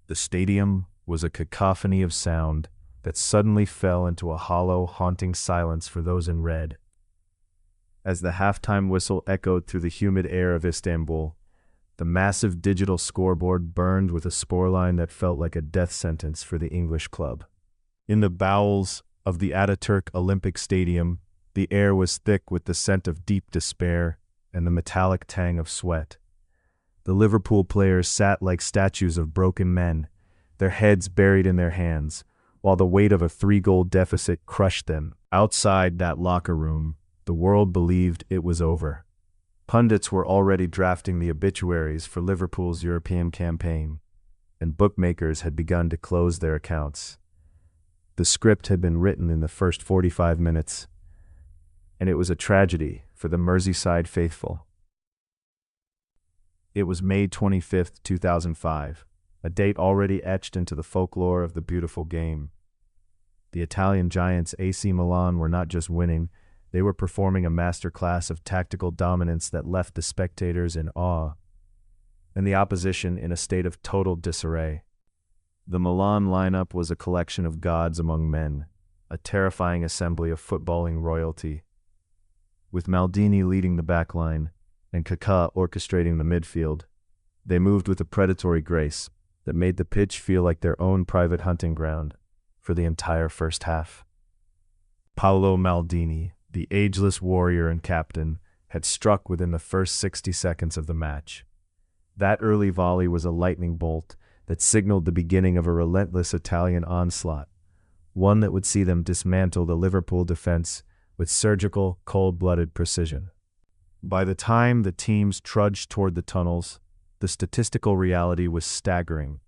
The stadium was a cacophony of sound that suddenly fell into a hollow, haunting silence for those in red. As the halftime whistle echoed through the humid air of Istanbul, the massive digital scoreboard burned with a scoreline that felt like a death sentence for the English club. In the bowels of the Ataturk Olympic Stadium, the air was thick with the scent of deep despair and the metallic tang of sweat. The Liverpool players sat like statues of broken men, their heads buried in their hands, while the weight of a 3-goal deficit crushed them. Outside that locker room, the world believed it was over. Pundits were already drafting the obituaries for Liverpool's European campaign, and bookmakers had begun to close their accounts. The script had been written in the first 45 minutes, and it was a tragedy for the Merseyside faithful. It was May 25, 2005, a date already etched into the folklore of the beautiful game. The Italian giants AC Milan were not just winning, they were performing a masterclass of tactical dominance that left the spectators in awe, and the opposition in a state of total disarray. The Milan lineup was a collection of gods among men, a terrifying assembly of footballing royalty. With Maldini leading the backline and Kaka orchestrating the midfield, they moved with a predatory grace that made the pitch feel like their own private hunting ground for the entire first half. Paolo Maldini, the ageless warrior and captain, had struck within the first 60 seconds of the match. That early volley was a lightning bolt that signaled the beginning of a relentless Italian onslaught, one that would see them dismantle the Liverpool defense with surgical, cold-blooded precision. By the time the teams trudged toward the tunnels, the statistical reality was staggering.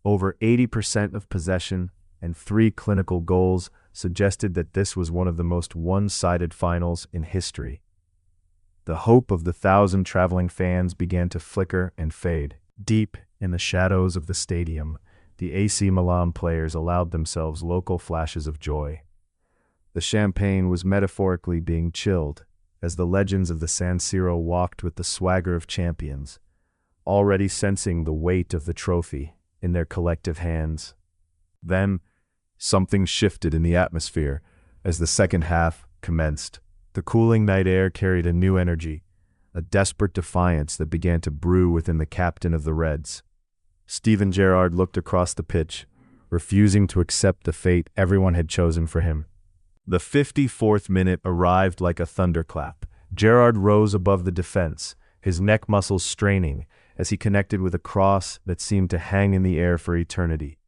Over 80% of possession and 3 clinical goals suggested that this was one of the most one-sided finals in history. The hope of the 1,000 traveling fans began to flicker and fade. Deep in the shadows of the stadium, the AC Milan players allowed themselves local flashes of joy. The champagne was metaphorically being chilled as the legends of the San Siro walked with the swagger of champions, already sensing the weight of the trophy in their collective hands. Then, something shifted in the atmosphere as the second half commenced. The cooling night air carried a new energy, a desperate defiance that began to brew within the captain of the Reds. Steven Gerrard looked across the pitch, refusing to accept the fate everyone had chosen for him. The 54th minute arrived like a thunderclap. Gerrard rose above the defense, his neck muscles straining as he connected with a cross that seemed to hang in the air for eternity.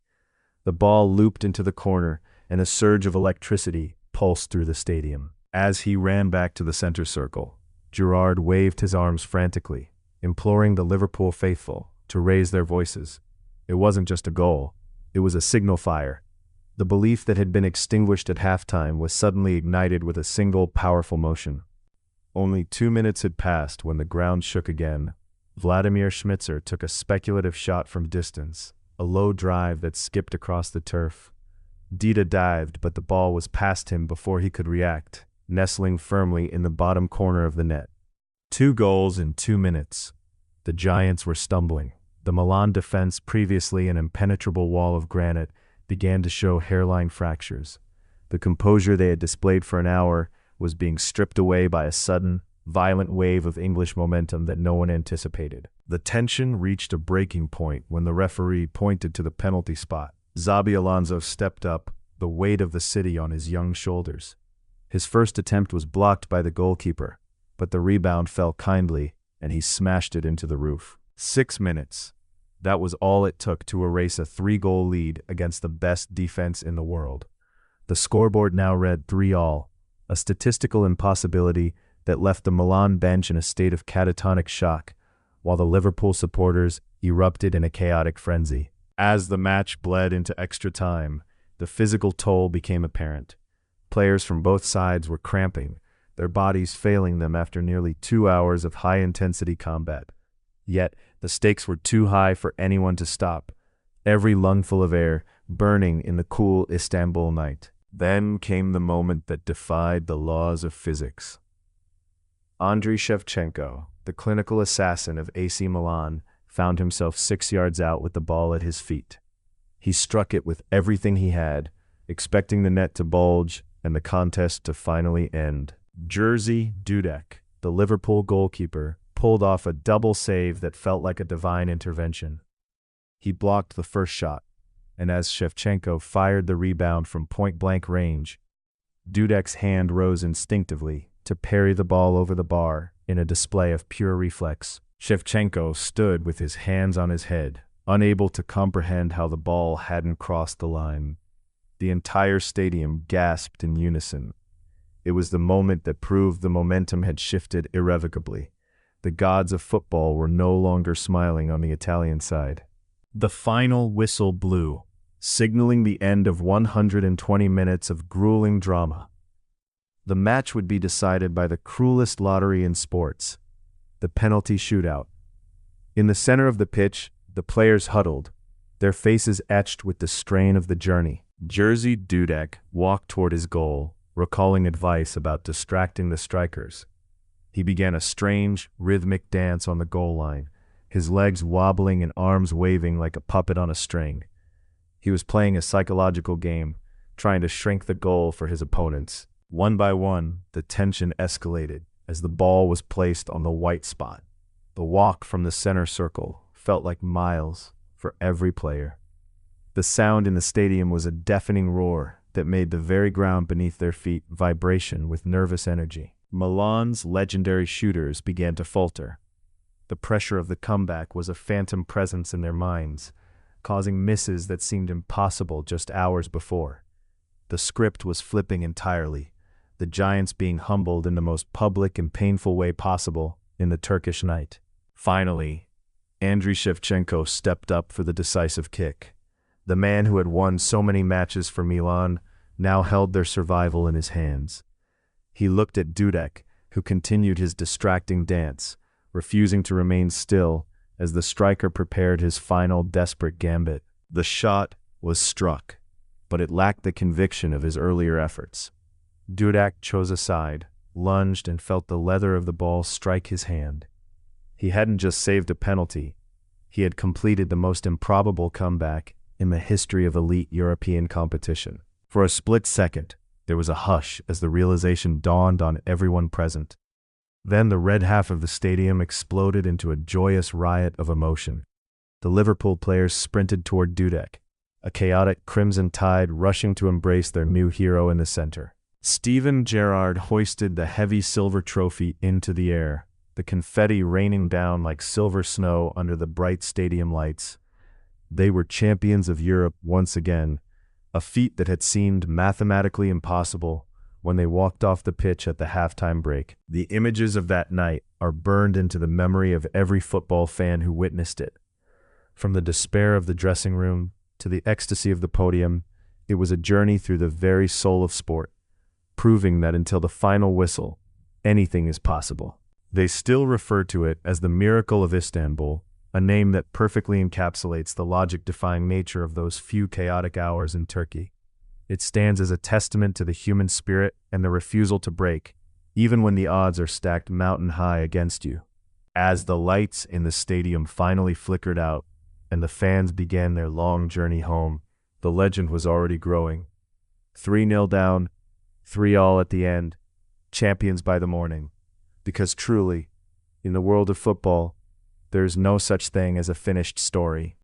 The ball looped into the corner, and a surge of electricity pulsed through the stadium. As he ran back to the center circle, Gerrard waved his arms frantically, imploring the Liverpool faithful to raise their voices. It wasn't just a goal, it was a signal fire. The belief that had been extinguished at halftime was suddenly ignited with a single powerful motion. Only 2 minutes had passed when the ground shook again. Vladimir Smicer took a speculative shot from distance, a low drive that skipped across the turf. Dida dived, but the ball was past him before he could react, nestling firmly in the bottom corner of the net. 2 goals in 2 minutes. The Giants were stumbling. The Milan defense, previously an impenetrable wall of granite, began to show hairline fractures. The composure they had displayed for an hour was being stripped away by a sudden, violent wave of English momentum that no one anticipated. The tension reached a breaking point when the referee pointed to the penalty spot. Xabi Alonso stepped up, the weight of the city on his young shoulders. His first attempt was blocked by the goalkeeper, but the rebound fell kindly, and he smashed it into the roof. 6 minutes. That was all it took to erase a 3-goal lead against the best defense in the world. The scoreboard now read 3-3, a statistical impossibility that left the Milan bench in a state of catatonic shock, while the Liverpool supporters erupted in a chaotic frenzy. As the match bled into extra time, the physical toll became apparent. Players from both sides were cramping, their bodies failing them after nearly 2 hours of high-intensity combat. Yet, the stakes were too high for anyone to stop, every lungful of air burning in the cool Istanbul night. Then came the moment that defied the laws of physics. Andriy Shevchenko, the clinical assassin of AC Milan, found himself 6 yards out with the ball at his feet. He struck it with everything he had, expecting the net to bulge and the contest to finally end. Jerzy Dudek, the Liverpool goalkeeper, pulled off a double save that felt like a divine intervention. He blocked the first shot, and as Shevchenko fired the rebound from point-blank range, Dudek's hand rose instinctively to parry the ball over the bar in a display of pure reflex. Shevchenko stood with his hands on his head, unable to comprehend how the ball hadn't crossed the line. The entire stadium gasped in unison. It was the moment that proved the momentum had shifted irrevocably. The gods of football were no longer smiling on the Italian side. The final whistle blew, signaling the end of 120 minutes of grueling drama. The match would be decided by the cruelest lottery in sports, the penalty shootout. In the center of the pitch, the players huddled, their faces etched with the strain of the journey. Jerzy Dudek walked toward his goal, recalling advice about distracting the strikers. He began a strange, rhythmic dance on the goal line, his legs wobbling and arms waving like a puppet on a string. He was playing a psychological game, trying to shrink the goal for his opponents. One by one, the tension escalated as the ball was placed on the white spot. The walk from the center circle felt like miles for every player. The sound in the stadium was a deafening roar that made the very ground beneath their feet vibration with nervous energy. Milan's legendary shooters began to falter. The pressure of the comeback was a phantom presence in their minds, causing misses that seemed impossible just hours before. The script was flipping entirely, the Giants being humbled in the most public and painful way possible in the Turkish night. Finally, Andriy Shevchenko stepped up for the decisive kick. The man who had won so many matches for Milan now held their survival in his hands. He looked at Dudek, who continued his distracting dance, refusing to remain still as the striker prepared his final desperate gambit. The shot was struck, but it lacked the conviction of his earlier efforts. Dudek chose a side, lunged, and felt the leather of the ball strike his hand. He hadn't just saved a penalty, he had completed the most improbable comeback in the history of elite European competition. For a split second, there was a hush as the realization dawned on everyone present. Then the red half of the stadium exploded into a joyous riot of emotion. The Liverpool players sprinted toward Dudek, a chaotic crimson tide rushing to embrace their new hero in the center. Steven Gerrard hoisted the heavy silver trophy into the air, the confetti raining down like silver snow under the bright stadium lights. They were champions of Europe once again, a feat that had seemed mathematically impossible when they walked off the pitch at the halftime break. The images of that night are burned into the memory of every football fan who witnessed it. From the despair of the dressing room to the ecstasy of the podium, it was a journey through the very soul of sport, proving that until the final whistle, anything is possible. They still refer to it as the Miracle of Istanbul, a name that perfectly encapsulates the logic-defying nature of those few chaotic hours in Turkey. It stands as a testament to the human spirit and the refusal to break, even when the odds are stacked mountain high against you. As the lights in the stadium finally flickered out and the fans began their long journey home, the legend was already growing. 3-0 down, 3-all at the end, champions by the morning. Because truly, in the world of football, there is no such thing as a finished story.